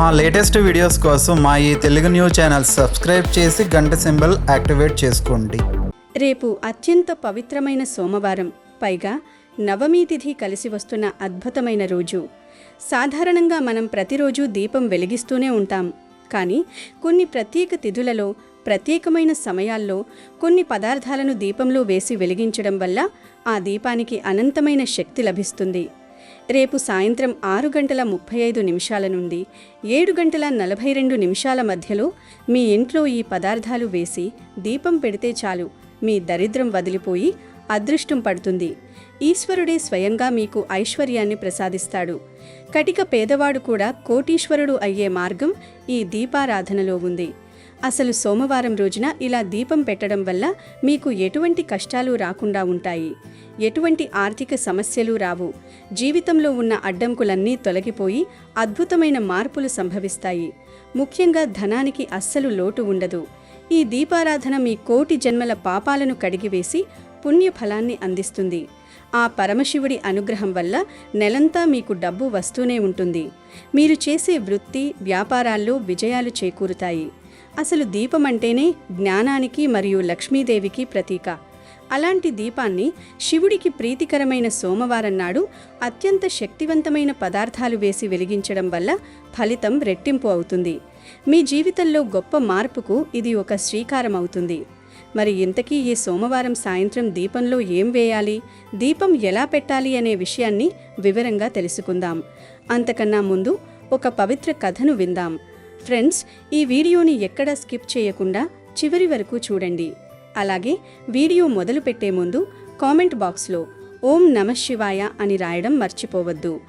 మా latest videos కోసం మా ఈ తెలుగు న్యూస్ ఛానల్ సబ్స్క్రైబ్ చేసి గంట సింబల్ యాక్టివేట్ చేసుకోండి. రేపు అత్యంత పవిత్రమైన సోమవారం, పైగా నవమి తిథి కలిసి వస్తున్న అద్భుతమైన రోజు. సాధారణంగా మనం ప్రతిరోజు దీపం వెలిగిస్తూనే ఉంటాం. కానీ కొన్ని ప్రత్యేక తిథులలో, ప్రత్యేకమైన సమయాల్లో కొన్ని పదార్థాలను దీపంలో వేసి వెలిగించడం వల్ల ఆ దీపానికి అనంతమైన శక్తి లభిస్తుంది. రేపు సాయంత్రం 6:35 నుండి 7:42 మధ్యలో మీ ఇంట్లో ఈ పదార్థాలు వేసి దీపం పెడితే చాలు, మీ దరిద్రం వదిలిపోయి అదృష్టం పడుతుంది. ఈశ్వరుడే స్వయంగా మీకు ఐశ్వర్యాన్ని ప్రసాదిస్తాడు. కటిక పేదవాడు కూడా కోటీశ్వరుడు అయ్యే మార్గం ఈ దీపారాధనలో ఉంది. అసలు సోమవారం రోజున ఇలా దీపం పెట్టడం వల్ల మీకు ఎటువంటి కష్టాలు రాకుండా ఉంటాయి, ఎటువంటి ఆర్థిక సమస్యలు రావు. జీవితంలో ఉన్న అడ్డంకులన్నీ తొలగిపోయి అద్భుతమైన మార్పులు సంభవిస్తాయి. ముఖ్యంగా ధనానికి అస్సలు లోటు ఉండదు. ఈ దీపారాధన మీ కోటి జన్మల పాపాలను కడిగివేసి పుణ్యఫలాన్ని అందిస్తుంది. ఆ పరమశివుడి అనుగ్రహం వల్ల నెలంతా మీకు డబ్బు వస్తూనే ఉంటుంది. మీరు చేసే వృత్తి, వ్యాపారాల్లో విజయాలు చేకూరుతాయి. అసలు దీపం అంటేనే జ్ఞానానికి మరియు లక్ష్మీదేవికి ప్రతీక. అలాంటి దీపాన్ని శివుడికి ప్రీతికరమైన సోమవారం నాడు అత్యంత శక్తివంతమైన పదార్థాలు వేసి వెలిగించడం వల్ల ఫలితం రెట్టింపు అవుతుంది. మీ జీవితంలో గొప్ప మార్పుకు ఇది ఒక శ్రీకారం అవుతుంది. మరి ఇంతకీ ఈ సోమవారం సాయంత్రం దీపంలో ఏం వేయాలి, దీపం ఎలా పెట్టాలి అనే విషయాన్ని వివరంగా తెలుసుకుందాం. అంతకన్నా ముందు ఒక పవిత్ర కథను విందాం. ఫ్రెండ్స్, ఈ వీడియోని ఎక్కడా స్కిప్ చేయకుండా చివరి వరకు చూడండి. అలాగే వీడియో మొదలు పెట్టే ముందు కామెంట్ బాక్స్లో ఓం నమః శివాయ అని రాయడం మర్చిపోవద్దు.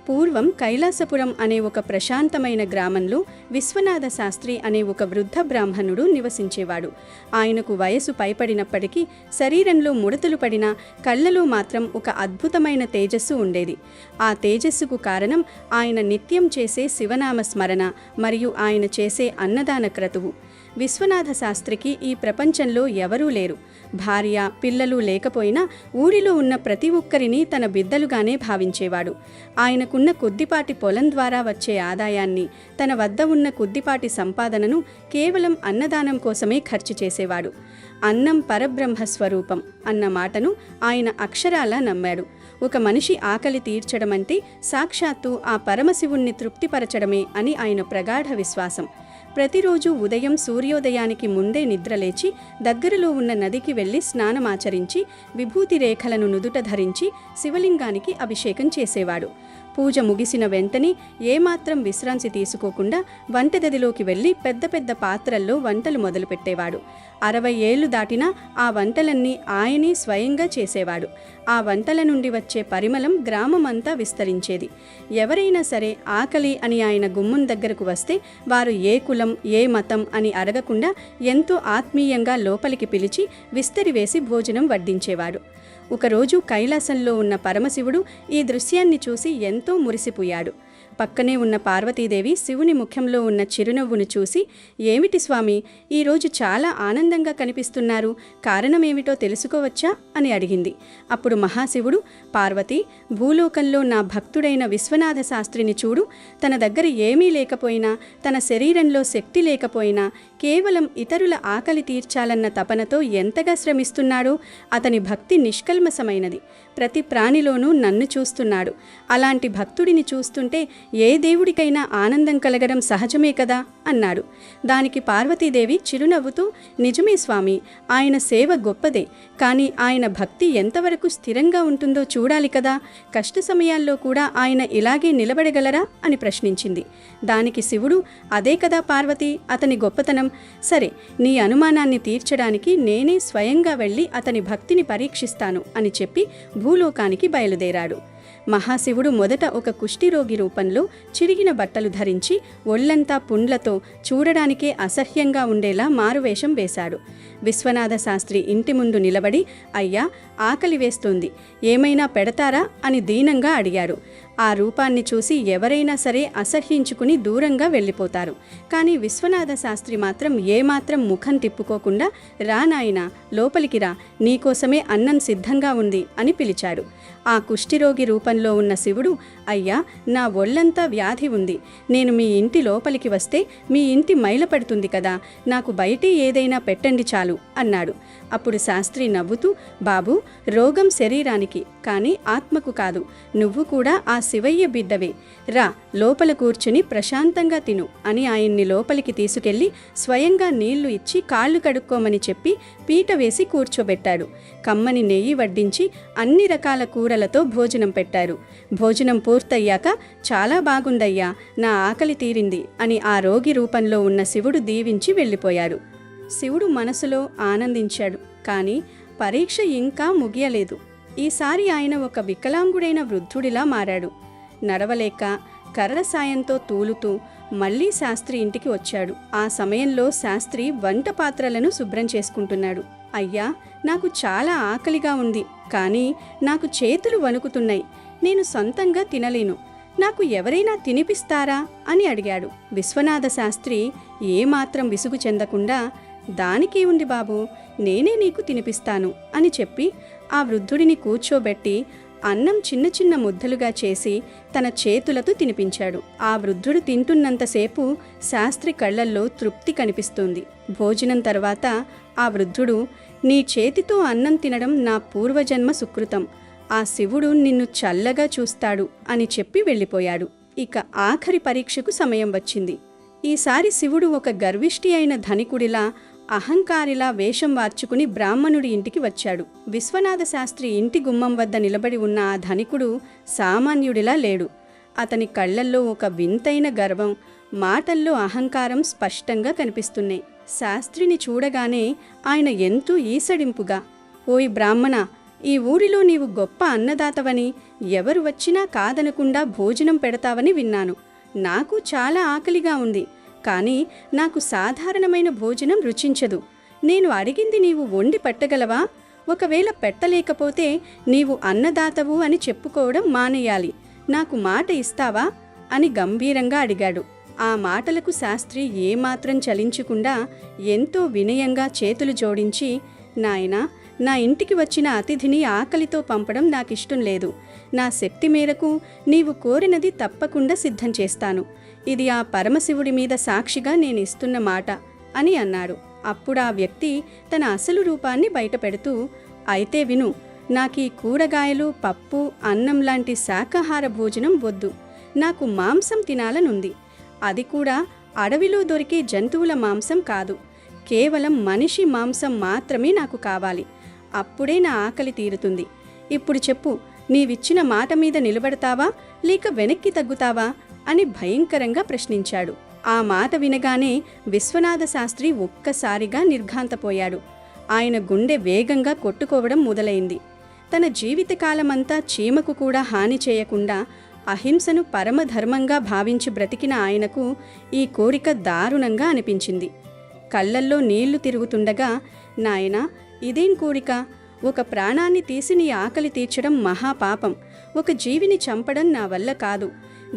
పూర్వం కైలాసపురం అనే ఒక ప్రశాంతమైన గ్రామంలో విశ్వనాథ శాస్త్రి అనే ఒక వృద్ధ బ్రాహ్మణుడు నివసించేవాడు. ఆయనకు వయసు పైపడినప్పటికీ శరీరంలో ముడతలు పడినా కళ్ళలో మాత్రం ఒక అద్భుతమైన తేజస్సు ఉండేది. ఆ తేజస్సుకు కారణం ఆయన నిత్యం చేసే శివనామ స్మరణ మరియు ఆయన చేసే అన్నదాన క్రతువు. విశ్వనాథ శాస్త్రికి ఈ ప్రపంచంలో ఎవరూ లేరు. భార్య, పిల్లలు లేకపోయినా ఊరిలో ఉన్న ప్రతి ఒక్కరిని తన బిడ్డలుగానే భావించేవాడు. ఆయనకున్న కొద్దిపాటి పొలం ద్వారా వచ్చే ఆదాయాన్ని, తన వద్ద ఉన్న కొద్దిపాటి సంపాదనను కేవలం అన్నదానం కోసమే ఖర్చు చేసేవాడు. అన్నం పరబ్రహ్మ స్వరూపం అన్న మాటను ఆయన అక్షరాలా నమ్మాడు. ఒక మనిషి ఆకలి తీర్చడం అంటే సాక్షాత్తు ఆ పరమశివుణ్ణి తృప్తిపరచడమే అని ఆయన ప్రగాఢ విశ్వాసం. ప్రతిరోజు ఉదయం సూర్యోదయానికి ముందే నిద్రలేచి దగ్గరలో ఉన్న నదికి వెళ్లి స్నానమాచరించి విభూతి రేఖలను నుదుట ధరించి శివలింగానికి అభిషేకం చేసేవాడు. పూజ ముగిసిన వెంటనే ఏమాత్రం విశ్రాంతి తీసుకోకుండా వంటగదిలోకి వెళ్లి పెద్ద పెద్ద పాత్రల్లో వంటలు మొదలుపెట్టేవాడు. 60 ఏళ్లు దాటినా ఆ వంటలన్నీ ఆయనే స్వయంగా చేసేవాడు. ఆ వంటల నుండి వచ్చే పరిమళం గ్రామమంతా విస్తరించేది. ఎవరైనా సరే ఆకలి అని ఆయన గుమ్మం దగ్గరకు వస్తే వారు ఏ కులం, ఏ మతం అని అడగకుండా ఎంతో ఆత్మీయంగా లోపలికి పిలిచి విస్తరివేసి భోజనం వడ్డించేవాడు. ఒకరోజు కైలాసంలో ఉన్న పరమశివుడు ఈ దృశ్యాన్ని చూసి ఎంతో మురిసిపోయాడు. పక్కనే ఉన్న పార్వతీదేవి శివుని ముఖంలో ఉన్న చిరునవ్వును చూసి, "ఏమిటి స్వామి, ఈరోజు చాలా ఆనందంగా కనిపిస్తున్నారు, కారణమేమిటో తెలుసుకోవచ్చా?" అని అడిగింది. అప్పుడు మహాశివుడు, "పార్వతి, భూలోకంలో నా భక్తుడైన విశ్వనాథ శాస్త్రిని చూడు. తన దగ్గర ఏమీ లేకపోయినా, తన శరీరంలో శక్తి లేకపోయినా కేవలం ఇతరుల ఆకలి తీర్చాలన్న తపనతో ఎంతగా శ్రమిస్తున్నాడో. అతని భక్తి నిష్కల్మషమైనది. ప్రతి ప్రాణిలోనూ నన్ను చూస్తున్నాడు. అలాంటి భక్తుడిని చూస్తుంటే ఏ దేవుడికైనా ఆనందం కలగడం సహజమే కదా" అన్నాడు. దానికి పార్వతీదేవి చిరునవ్వుతూ, "నిజమే స్వామి, ఆయన సేవ గొప్పదే. కానీ ఆయన భక్తి ఎంతవరకు స్థిరంగా ఉంటుందో చూడాలి కదా. కష్ట సమయాల్లో కూడా ఆయన ఇలాగే నిలబడగలరా?" అని ప్రశ్నించింది. దానికి శివుడు, "అదే కదా పార్వతి, అతని గొప్పతనం. సరే, నీ అనుమానాన్ని తీర్చడానికి నేనే స్వయంగా వెళ్ళి అతని భక్తిని పరీక్షిస్తాను" అని చెప్పి భూలోకానికి బయలుదేరాడు. మహాశివుడు మొదట ఒక కుష్ఠిరోగి రూపంలో చిరిగిన బట్టలు ధరించి ఒళ్లంతా పుండ్లతో చూడడానికే అసహ్యంగా ఉండేలా మారువేషం వేశాడు. విశ్వనాథ శాస్త్రి ఇంటి ముందు నిలబడి, "అయ్యా, ఆకలి వేస్తోంది, ఏమైనా పెడతారా?" అని దీనంగా అడిగాడు. ఆ రూపాన్ని చూసి ఎవరైనా సరే అసహ్యించుకుని దూరంగా వెళ్ళిపోతారు. కానీ విశ్వనాథ శాస్త్రి మాత్రం ఏమాత్రం ముఖం తిప్పుకోకుండా, రా నాయనా, లోపలికి రా, నీకోసమే అన్నం సిద్ధంగా ఉంది అని పిలిచాడు. ఆ కుష్ఠిరోగి రూపంలో ఉన్న శివుడు, అయ్యా, నా ఒళ్ళంతా వ్యాధి ఉంది, నేను మీ ఇంటి లోపలికి వస్తే మీ ఇంటి మైలపడుతుంది కదా, నాకు బయటే ఏదైనా పెట్టండి చాలు అన్నాడు. అప్పుడు శాస్త్రి నవ్వుతూ, బాబూ, రోగం శరీరానికి కానీ ఆత్మకు కాదు, నువ్వు కూడా ఆ శివయ్య బిడ్డవే, రా, లోపల కూర్చుని ప్రశాంతంగా తిను అని ఆయన్ని లోపలికి తీసుకెళ్లి స్వయంగా నీళ్లు ఇచ్చి కాళ్ళు కడుక్కోమని చెప్పి పీట వేసి కూర్చోబెట్టాడు. కమ్మని నెయ్యి వడ్డించి అన్ని రకాల కూరలతో భోజనం పెట్టారు. భోజనం పూర్తయ్యాక, చాలా బాగుందయ్యా, నా ఆకలి తీరింది అని ఆ రోగి రూపంలో ఉన్న శివుడు దీవించి వెళ్ళిపోయాడు. శివుడు మనసులో ఆనందించాడు. కానీ పరీక్ష ఇంకా ముగియలేదు. ఈసారి ఆయన ఒక వికలాంగుడైన వృద్ధుడిలా మారాడు. నడవలేక కర్ర సాయంతో తూలుతూ మళ్లీ శాస్త్రి ఇంటికి వచ్చాడు. ఆ సమయంలో శాస్త్రి వంట పాత్రలను శుభ్రం చేసుకుంటున్నాడు. అయ్యా, నాకు చాలా ఆకలిగా ఉంది, కానీ నాకు చేతులు వణుకుతున్నాయి, నేను సొంతంగా తినలేను, నాకు ఎవరైనా తినిపిస్తారా అని అడిగాడు. విశ్వనాథ శాస్త్రి ఏమాత్రం విసుగు చెందకుండా, దానికే ఉంది బాబు, నేనే నీకు తినిపిస్తాను అని చెప్పి ఆ వృద్ధుడిని కూర్చోబెట్టి అన్నం చిన్న చిన్న ముద్దలుగా చేసి తన చేతులతో తినిపించాడు. ఆ వృద్ధుడు తింటున్నంతసేపు శాస్త్రి కళ్లల్లో తృప్తి కనిపిస్తుంది. భోజనం తర్వాత ఆ వృద్ధుడు, నీ చేతితో అన్నం తినడం నా పూర్వజన్మ సుకృతం, ఆ శివుడు నిన్ను చల్లగా చూస్తాడు అని చెప్పి వెళ్ళిపోయాడు. ఇక ఆఖరి పరీక్షకు సమయం వచ్చింది. ఈసారి శివుడు ఒక గర్విష్టి అయిన ధనికుడిలా, అహంకారిలా వేషం మార్చుకుని బ్రాహ్మణుడి ఇంటికి వచ్చాడు. విశ్వనాథ శాస్త్రి ఇంటి గుమ్మం వద్ద నిలబడి ఉన్న ఆ ధనికుడు సామాన్యుడిలా లేడు. అతని కళ్లల్లో ఒక వింతైన గర్వం, మాటల్లో అహంకారం స్పష్టంగా కనిపిస్తున్నాయి. శాస్త్రిని చూడగానే ఆయన ఎంతో ఈసడింపుగా, ఓయ్ బ్రాహ్మణ, ఈ ఊరిలో నీవు గొప్ప అన్నదాతవని, ఎవరు వచ్చినా కాదనకుండా భోజనం పెడతావని విన్నాను. నాకు చాలా ఆకలిగా ఉంది, కానీ నాకు సాధారణమైన భోజనం రుచించదు. నేను అడిగింది నీవు వండి పెట్టగలవా? ఒకవేళ పెట్టలేకపోతే నీవు అన్నదాతవు అని చెప్పుకోవడం మానేయాలి. నాకు మాట ఇస్తావా అని గంభీరంగా అడిగాడు. ఆ మాటలకు శాస్త్రి ఏమాత్రం చలించకుండా ఎంతో వినయంగా చేతులు జోడించి, నాయనా, నా ఇంటికి వచ్చిన అతిథిని ఆకలితో పంపడం నాకిష్టం లేదు. నా శక్తి మేరకు నీవు కోరినది తప్పకుండా సిద్ధం చేస్తాను. ఇది ఆ పరమశివుడి మీద సాక్షిగా నేను ఇస్తున్న మాట అని అన్నాడు. అప్పుడు ఆ వ్యక్తి తన అసలు రూపాన్ని బయటపెడుతూ, అయితే విను, నాకీ కూరగాయలు, పప్పు, అన్నం లాంటి శాకాహార భోజనం వద్దు. నాకు మాంసం తినాలనుంది. అది కూడా అడవిలో దొరికే జంతువుల మాంసం కాదు, కేవలం మనిషి మాంసం మాత్రమే నాకు కావాలి. అప్పుడే నా ఆకలి తీరుతుంది. ఇప్పుడు చెప్పు, నీవిచ్చిన మాట మీద నిలబడతావా లేక వెనక్కి తగ్గుతావా అని భయంకరంగా ప్రశ్నించాడు. ఆ మాట వినగానే విశ్వనాథ శాస్త్రి ఒక్కసారిగా నిర్ఘాంతపోయాడు. ఆయన గుండె వేగంగా కొట్టుకోవడం మొదలైంది. తన జీవితకాలమంతా చీమకు కూడా హాని చేయకుండా అహింసను పరమధర్మంగా భావించి బ్రతికిన ఆయనకు ఈ కోరిక దారుణంగా అనిపించింది. కళ్ళల్లో నీళ్లు తిరుగుతుండగా, నాయనా, ఇదేం కోరిక? ఒక ప్రాణాన్ని తీసి నీ ఆకలి తీర్చడం మహాపాపం. ఒక జీవిని చంపడం నా వల్ల కాదు.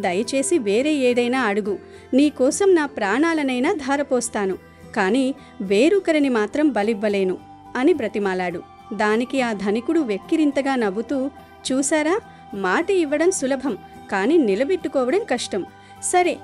దయచేసి వేరే ఏదైనా అడుగు. నీకోసం నా ప్రాణాలనైనా ధారపోస్తాను, కానీ వేరొకరిని మాత్రం బలివ్వలేను అని బ్రతిమాలాడు. దానికి ఆ ధనికుడు వెక్కిరింతగా నవ్వుతూ, చూసారా, మాట ఇవ్వడం సులభం, కానీ నిలబెట్టుకోవడం కష్టం. సరే,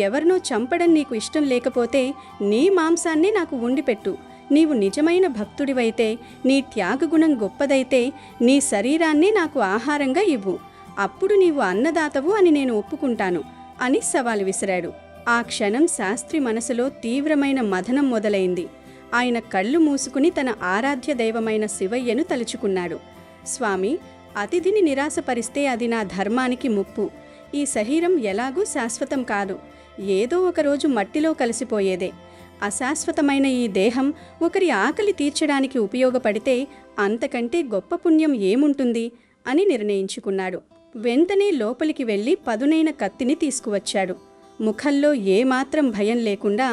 ఎవరినో చంపడం నీకు ఇష్టం లేకపోతే నీ మాంసాన్ని నాకు వండిపెట్టు. నీవు నిజమైన భక్తుడివైతే, నీ త్యాగగుణం గొప్పదైతే నీ శరీరాన్ని నాకు ఆహారంగా ఇవ్వు. అప్పుడు నీవు అన్నదాతవు అని నేను ఒప్పుకుంటాను అని సవాలు విసిరాడు. ఆ క్షణం శాస్త్రి మనసులో తీవ్రమైన మథనం మొదలైంది. ఆయన కళ్ళు మూసుకుని తన ఆరాధ్య దైవమైన శివయ్యను తలుచుకున్నాడు. స్వామి, అతిథిని నిరాశపరిస్తే అది నా ధర్మానికి ముప్పు. ఈ శరీరం ఎలాగూ శాశ్వతం కాదు, ఏదో ఒకరోజు మట్టిలో కలిసిపోయేదే. అశాశ్వతమైన ఈ దేహం ఒకరి ఆకలి తీర్చడానికి ఉపయోగపడితే అంతకంటే గొప్ప పుణ్యం ఏముంటుంది అని నిర్ణయించుకున్నాడు. వెంటనే లోపలికి వెళ్ళి పదునైన కత్తిని తీసుకువచ్చాడు. ముఖంలో ఏమాత్రం భయం లేకుండా,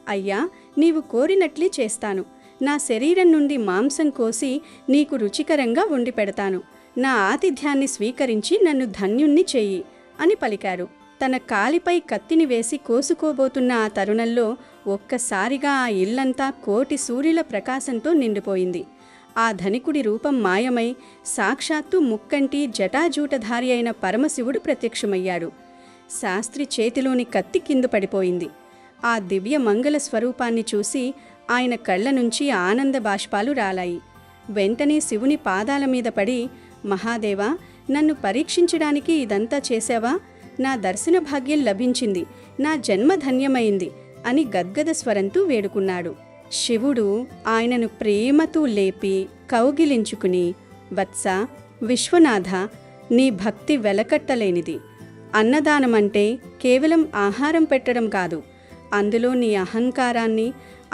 అయ్యా, నీవు కోరినట్లే చేస్తాను. నా శరీరం నుండి మాంసం కోసి నీకు రుచికరంగా వండి పెడతాను. నా ఆతిథ్యాన్ని స్వీకరించి నన్ను ధన్యుణ్ణి చెయ్యి అని పలికారు. తన కాలిపై కత్తిని వేసి కోసుకోబోతున్న ఆ తరుణంలో ఒక్కసారిగా ఆ ఇల్లంతా కోటి సూర్యుల ప్రకాశంతో నిండిపోయింది. ఆ ధనికుడి రూపం మాయమై సాక్షాత్తు ముక్కంటి జటాజూటధారి అయిన పరమశివుడు ప్రత్యక్షమయ్యాడు. శాస్త్రి చేతిలోని కత్తి కింద పడిపోయింది. ఆ దివ్య మంగళ స్వరూపాన్ని చూసి ఆయన కళ్ళ నుంచి ఆనంద బాష్పాలు రాలాయి. వెంటనే శివుని పాదాల మీద పడి, మహాదేవా, నన్ను పరీక్షించడానికి ఇదంతా చేశావా? నా దర్శన భాగ్యం లభించింది, నా జన్మ ధన్యమైంది అని గద్గద స్వరంతో వేడుకున్నాడు. శివుడు ఆయనను ప్రేమతో లేపి కౌగిలించుకుని, వత్స, విశ్వనాథ, నీ భక్తి వెలకట్టలేనిది. అన్నదానమంటే కేవలం ఆహారం పెట్టడం కాదు, అందులో నీ అహంకారాన్ని,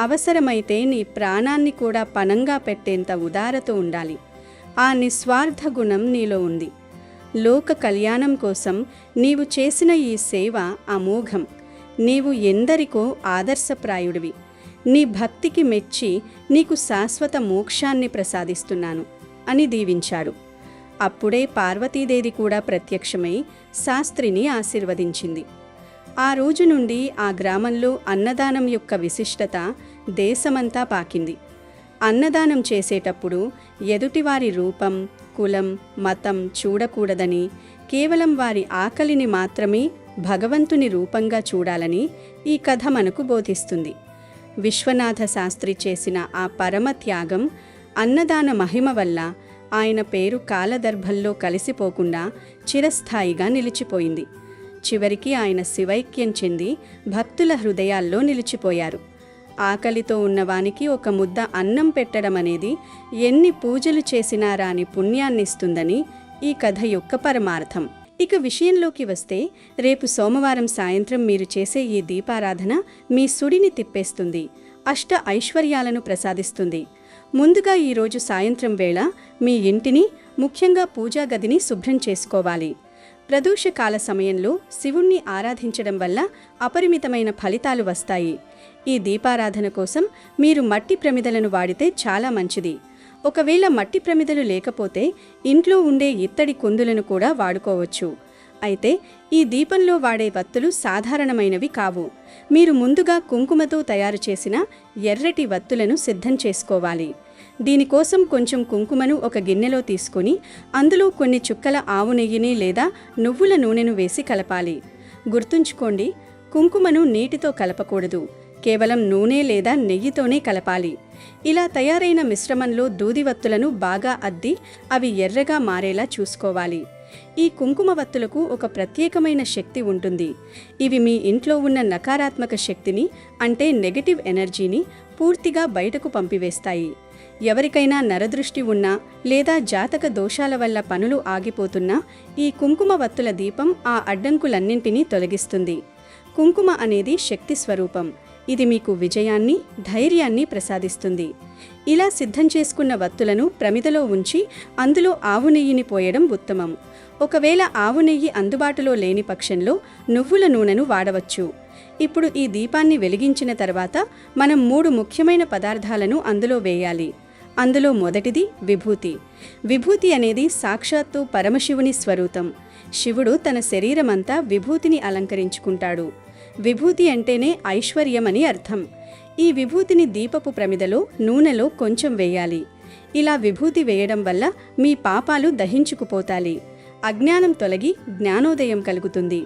అవసరమైతే నీ ప్రాణాన్ని కూడా పణంగా పెట్టేంత ఉదారత ఉండాలి. ఆ నిస్వార్థ గుణం నీలో ఉంది. లోక కళ్యాణం కోసం నీవు చేసిన ఈ సేవ అమోఘం. నీవు ఎందరికో ఆదర్శప్రాయుడివి. నీ భక్తికి మెచ్చి నీకు శాశ్వత మోక్షాన్ని ప్రసాదిస్తున్నాను అని దీవించాడు. అప్పుడే పార్వతీదేవి కూడా ప్రత్యక్షమై శాస్త్రిని ఆశీర్వదించింది. ఆ రోజు నుండి ఆ గ్రామంలో అన్నదానం యొక్క విశిష్టత దేశమంతా పాకింది. అన్నదానం చేసేటప్పుడు ఎదుటివారి రూపం, కులం, మతం చూడకూడదని, కేవలం వారి ఆకలిని మాత్రమే భగవంతుని రూపంగా చూడాలని ఈ కథ మనకు బోధిస్తుంది. విశ్వనాథ శాస్త్రి చేసిన ఆ పరమ త్యాగం, అన్నదాన మహిమ వల్ల ఆయన పేరు కాలదర్భంలో కలిసిపోకుండా చిరస్థాయిగా నిలిచిపోయింది. చివరికి ఆయన శివైక్యం చెంది భక్తుల హృదయాల్లో నిలిచిపోయారు. ఆకలితో ఉన్నవానికి ఒక ముద్ద అన్నం పెట్టడం అనేది ఎన్ని పూజలు చేసినా రాని పుణ్యాన్నిస్తుందని ఈ కథ యొక్క పరమార్థం. ఇక విషయంలోకి వస్తే, రేపు సోమవారం సాయంత్రం మీరు చేసే ఈ దీపారాధన మీ సుడిని తిప్పేస్తుంది, అష్ట ఐశ్వర్యాలను ప్రసాదిస్తుంది. ముందుగా ఈరోజు సాయంత్రం వేళ మీ ఇంటిని, ముఖ్యంగా పూజా గదిని శుభ్రం చేసుకోవాలి. ప్రదోషకాల సమయంలో శివుణ్ణి ఆరాధించడం వల్ల అపరిమితమైన ఫలితాలు వస్తాయి. ఈ దీపారాధన కోసం మీరు మట్టి ప్రమిదలను వాడితే చాలా మంచిది. ఒకవేళ మట్టి ప్రమిదలు లేకపోతే ఇంట్లో ఉండే ఇత్తడి కుందులను కూడా వాడుకోవచ్చు. అయితే ఈ దీపంలో వాడే వత్తులు సాధారణమైనవి కావు. మీరు ముందుగా కుంకుమతో తయారు చేసిన ఎర్రటి వత్తులను సిద్ధం చేసుకోవాలి. దీనికోసం కొంచెం కుంకుమను ఒక గిన్నెలో తీసుకొని అందులో కొన్ని చుక్కల ఆవు నెయ్యిని లేదా నువ్వుల నూనెను వేసి కలపాలి. గుర్తుంచుకోండి, కుంకుమను నీటితో కలపకూడదు, కేవలం నూనె లేదా నెయ్యితోనే కలపాలి. ఇలా తయారైన మిశ్రమంలో దూదివత్తులను బాగా అద్ది అవి ఎర్రగా మారేలా చూసుకోవాలి. ఈ కుంకుమ వత్తులకు ఒక ప్రత్యేకమైన శక్తి ఉంటుంది. ఇవి మీ ఇంట్లో ఉన్న నకారాత్మక శక్తిని, అంటే నెగటివ్ ఎనర్జీని పూర్తిగా బయటకు పంపివేస్తాయి. ఎవరికైనా నరదృష్టి ఉన్నా లేదా జాతక దోషాల వల్ల పనులు ఆగిపోతున్నా ఈ కుంకుమ వత్తుల దీపం ఆ అడ్డంకులన్నింటినీ తొలగిస్తుంది. కుంకుమ అనేది శక్తి స్వరూపం. ఇది మీకు విజయాన్ని, ధైర్యాన్ని ప్రసాదిస్తుంది. ఇలా సిద్ధం చేసుకున్న వత్తులను ప్రమిదలో ఉంచి అందులో ఆవు నెయ్యిని పోయడం ఉత్తమం. ఒకవేళ ఆవు నెయ్యి అందుబాటులో లేని పక్షంలో నువ్వుల నూనెను వాడవచ్చు. ఇప్పుడు ఈ దీపాన్ని వెలిగించిన తర్వాత మనం 3 ముఖ్యమైన పదార్థాలను అందులో వేయాలి. అందులో మొదటిది విభూతి. విభూతి అనేది సాక్షాత్తు పరమశివుని స్వరూపం. శివుడు తన శరీరమంతా విభూతిని అలంకరించుకుంటాడు. విభూతి అంటేనే ఐశ్వర్యమని అర్థం. ఈ విభూతిని దీపపు ప్రమిదలో నూనెలో కొంచెం వేయాలి. ఇలా విభూతి వేయడం వల్ల మీ పాపాలు దహించుకుపోతాయి, అజ్ఞానం తొలగి జ్ఞానోదయం కలుగుతుంది.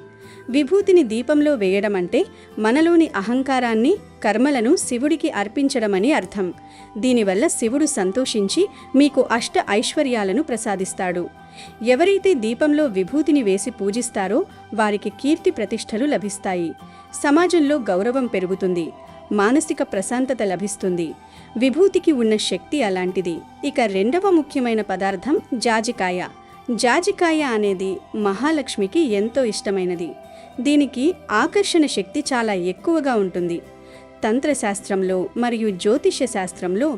విభూతిని దీపంలో వేయడం అంటే మనలోని అహంకారాన్ని, కర్మలను శివుడికి అర్పించడమని అర్థం. దీనివల్ల శివుడు సంతోషించి మీకు అష్ట ఐశ్వర్యాలను ప్రసాదిస్తాడు. ఎవరైతే దీపంలో విభూతిని వేసి పూజిస్తారో వారికి కీర్తి ప్రతిష్టలు లభిస్తాయి, సమాజంలో గౌరవం పెరుగుతుంది, మానసిక ప్రశాంతత లభిస్తుంది. విభూతికి ఉన్న శక్తి అలాంటిది. ఇక రెండవ ముఖ్యమైన పదార్థం జాజికాయ. జాజికాయ అనేది మహాలక్ష్మికి ఎంతో ఇష్టమైనది. దీనికి ఆకర్షణ శక్తి చాలా ఎక్కువగా ఉంటుంది. తంత్రశాస్త్రంలో మరియు జ్యోతిష్య శాస్త్రంలో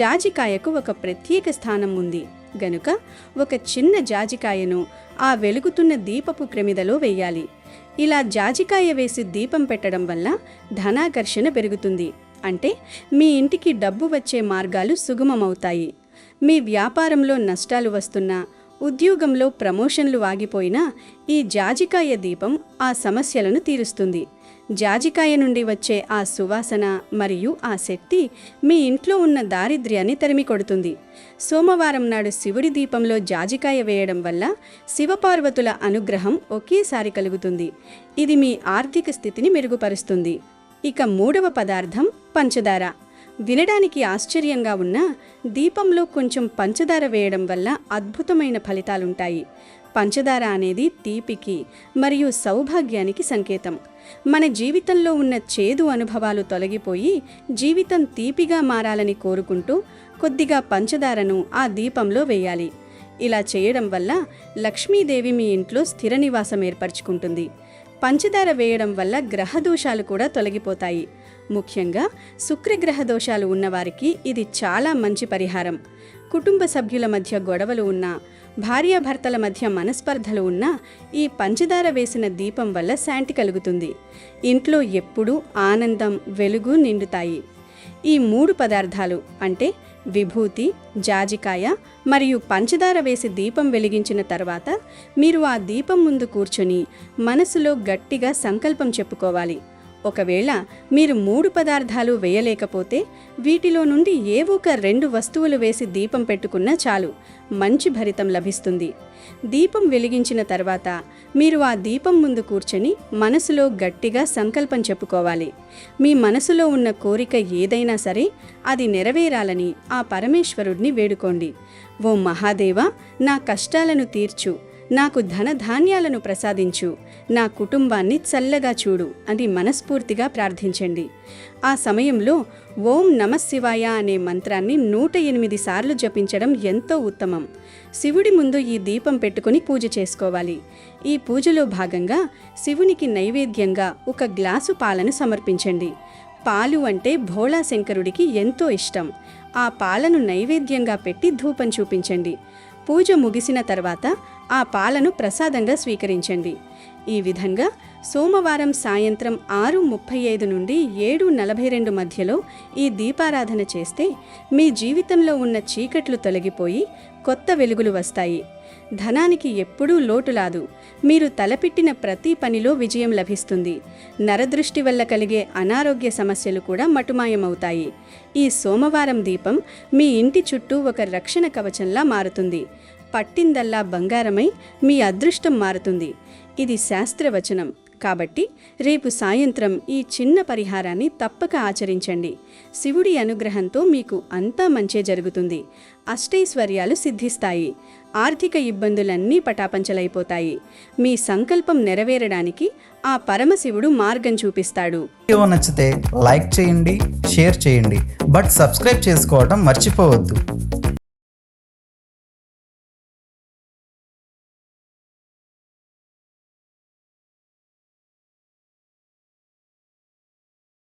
జాజికాయకు ఒక ప్రత్యేక స్థానం ఉంది. గనుక ఒక చిన్న జాజికాయను ఆ వెలుగుతున్న దీపపు ప్రమిదలో వేయాలి. ఇలా జాజికాయ వేసి దీపం పెట్టడం వల్ల ధనాకర్షణ పెరుగుతుంది. అంటే మీ ఇంటికి డబ్బు వచ్చే మార్గాలు సుగమమవుతాయి. మీ వ్యాపారంలో నష్టాలు వస్తున్నా, ఉద్యోగంలో ప్రమోషన్లు ఆగిపోయినా ఈ జాజికాయ దీపం ఆ సమస్యలను తీరుస్తుంది. జాజికాయ నుండి వచ్చే ఆ సువాసన మరియు ఆ శక్తి మీ ఇంట్లో ఉన్న దారిద్ర్యాన్ని తరిమికొడుతుంది. సోమవారం నాడు శివుడి దీపంలో జాజికాయ వేయడం వల్ల శివపార్వతుల అనుగ్రహం ఒకేసారి కలుగుతుంది. ఇది మీ ఆర్థిక స్థితిని మెరుగుపరుస్తుంది. ఇక మూడవ పదార్థం పంచదార. వినడానికి ఆశ్చర్యంగా ఉన్నా దీపంలో కొంచెం పంచదార వేయడం వల్ల అద్భుతమైన ఫలితాలుంటాయి. పంచదార అనేది తీపికి మరియు సౌభాగ్యానికి సంకేతం. మన జీవితంలో ఉన్న చేదు అనుభవాలు తొలగిపోయి జీవితం తీపిగా మారాలని కోరుకుంటూ కొద్దిగా పంచదారను ఆ దీపంలో వేయాలి. ఇలా చేయడం వల్ల లక్ష్మీదేవి మీ ఇంట్లో స్థిర నివాసం ఏర్పరచుకుంటుంది. పంచదార వేయడం వల్ల గ్రహదోషాలు కూడా తొలగిపోతాయి. ముఖ్యంగా శుక్రగ్రహ దోషాలు ఉన్నవారికి ఇది చాలా మంచి పరిహారం. కుటుంబ సభ్యుల మధ్య గొడవలు ఉన్నా, భార్యాభర్తల మధ్య మనస్పర్ధలు ఉన్నా ఈ పంచదార వేసిన దీపం వల్ల శాంతి కలుగుతుంది. ఇంట్లో ఎప్పుడూ ఆనందం, వెలుగు నిండుతాయి. ఈ 3 పదార్థాలు అంటే విభూతి, జాజికాయ మరియు పంచదార వేసి దీపం వెలిగించిన తర్వాత మీరు ఆ దీపం ముందు కూర్చొని మనసులో గట్టిగా సంకల్పం చెప్పుకోవాలి. ఒకవేళ మీరు 3 పదార్థాలు వేయలేకపోతే వీటిలో నుండి ఏవో ఒక 2 వస్తువులు వేసి దీపం పెట్టుకున్నా చాలు, మంచి ఫలితం లభిస్తుంది. దీపం వెలిగించిన తర్వాత మీరు ఆ దీపం ముందు కూర్చొని మనసులో గట్టిగా సంకల్పం చెప్పుకోవాలి. మీ మనసులో ఉన్న కోరిక ఏదైనా సరే అది నెరవేరాలని ఆ పరమేశ్వరుడిని వేడుకోండి. ఓ మహాదేవా, నా కష్టాలను తీర్చు, నాకు ధనధాన్యాలను ప్రసాదించు, నా కుటుంబాన్ని చల్లగా చూడు అని మనస్ఫూర్తిగా ప్రార్థించండి. ఆ సమయంలో ఓం నమఃశివాయ అనే మంత్రాన్ని 108 సార్లు జపించడం ఎంతో ఉత్తమం. శివుడి ముందు ఈ దీపం పెట్టుకుని పూజ చేసుకోవాలి. ఈ పూజలో భాగంగా శివునికి నైవేద్యంగా 1 గ్లాసు పాలను సమర్పించండి. పాలు అంటే భోళా శంకరుడికి ఎంతో ఇష్టం. ఆ పాలను నైవేద్యంగా పెట్టి ధూపం చూపించండి. పూజ ముగిసిన తర్వాత ఆ పాలను ప్రసాదంగా స్వీకరించండి. ఈ విధంగా సోమవారం సాయంత్రం 6:35 నుండి 7:42 మధ్యలో ఈ దీపారాధన చేస్తే మీ జీవితంలో ఉన్న చీకట్లు తొలగిపోయి కొత్త వెలుగులు వస్తాయి. ధనానికి ఎప్పుడూ లోటులాదు. మీరు తలపెట్టిన ప్రతి పనిలో విజయం లభిస్తుంది. నరదృష్టి వల్ల కలిగే అనారోగ్య సమస్యలు కూడా మటుమాయమవుతాయి. ఈ సోమవారం దీపం మీ ఇంటి చుట్టూ ఒక రక్షణ కవచంలా మారుతుంది. పట్టిందల్లా బంగారమై మీ అదృష్టం మారుతుంది. ఇది శాస్త్రవచనం. కాబట్టి రేపు సాయంత్రం ఈ చిన్న పరిహారాన్ని తప్పక ఆచరించండి. శివుడి అనుగ్రహంతో మీకు అంతా మంచే జరుగుతుంది. అష్టైశ్వర్యాలు సిద్ధిస్తాయి. ఆర్థిక ఇబ్బందులన్నీ పటాపంచలైపోతాయి. మీ సంకల్పం నెరవేరడానికి ఆ పరమశివుడు మార్గం చూపిస్తాడు. వీడియో నచ్చితే లైక్ చేయండి, షేర్ చేయండి, బట్ సబ్స్క్రైబ్ చేసుకోవడం మర్చిపోవద్దు.